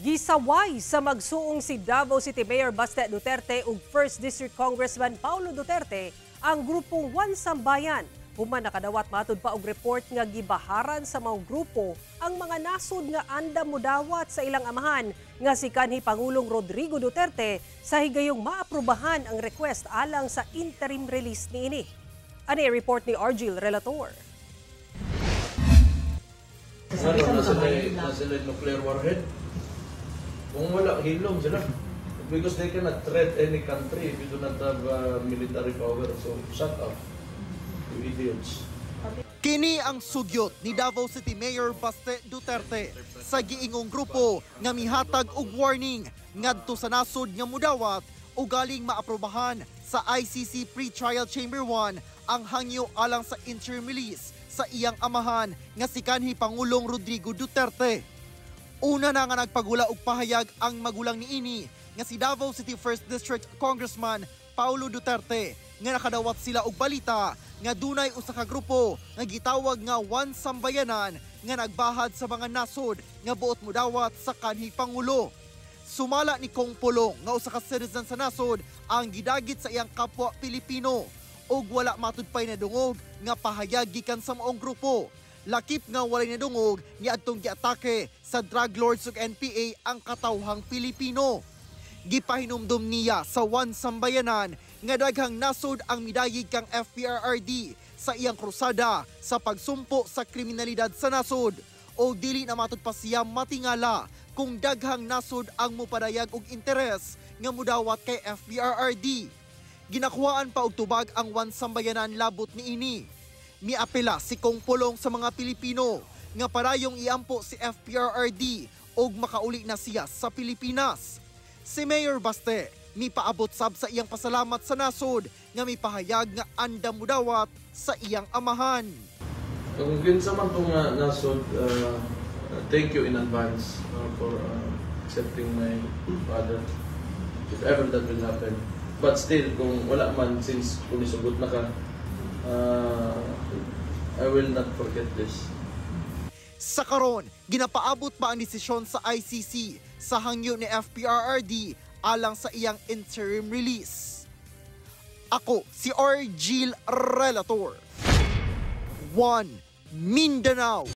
Gisaway sa magsuong si Davao City Mayor Baste Duterte ug 1st District Congressman Paulo Duterte ang grupong One Sambayan. Human nakadawat matud pa og report nga gibaharan sa mga grupo ang mga nasod nga andam modawat sa ilang amahan nga si kanhi Pangulong Rodrigo Duterte sa higayong maaprubahan ang request alang sa interim release niini. Ani report ni Argil Relator. Nasa nuclear warhead. Kung wala, hilom sila. Because they cannot threat any country if you do not have military power. So, shut up, you idiots. Kini ang sugyot ni Davao City Mayor Baste Duterte sa giingong grupo nga mihatag og warning ngadto sa nasod nga mudawat o galing maaprobahan sa ICC Pre-Trial Chamber 1 ang hangyo alang sa interim release sa iyang amahan nga si kanhi Pangulong Rodrigo Duterte. Una na nga nagpagula og pahayag ang magulang niini nga si Davao City 1st District Congressman Paulo Duterte nga nakadawat sila og balita nga dunay usa ka grupo nga gitawag nga One Sambayanan nga nagbahad sa mga nasod nga buot modawat sa kanhi Pangulo. Sumala ni Kong Pulong nga usa ka citizen sa nasod ang gidagit sa iyang kapwa Pilipino ug wala matudpay na dungog nga pahayag gikan sa maong grupo. Lakip nga walay nadungog ni adtong giatake sa drug lords ug NPA ang katawhang Pilipino. Gipahinumdum niya sa One Sambayanan nga daghang nasod ang midayig kang FPRRD sa iyang krusada sa pagsumpo sa kriminalidad sa nasod o dili na matud pa siya matingala kung daghang nasod ang mopadayag og interes nga mudawat kay FPRRD. Ginakuhaan pa og tubag ang One Sambayanan labot niini. Miapela si Kong Pulong sa mga Pilipino nga parayong iampo si FPRRD og makauli na siya sa Pilipinas. Si Mayor Baste mipaabot sab sa iyang pasalamat sa nasod nga mipahayag nga andam mudawat sa iyang amahan. Kung ginsa man itong nasod, thank you in advance for accepting my father. If ever that will happen. But still, kung wala man, since pulisugot na ka, I will not forget this. Sa karon, ginapaabot pa ang desisyon sa ICC sa hangyo ni FPRRD alang sa iyang interim release. Ako si Argil Relator. One Mindanao.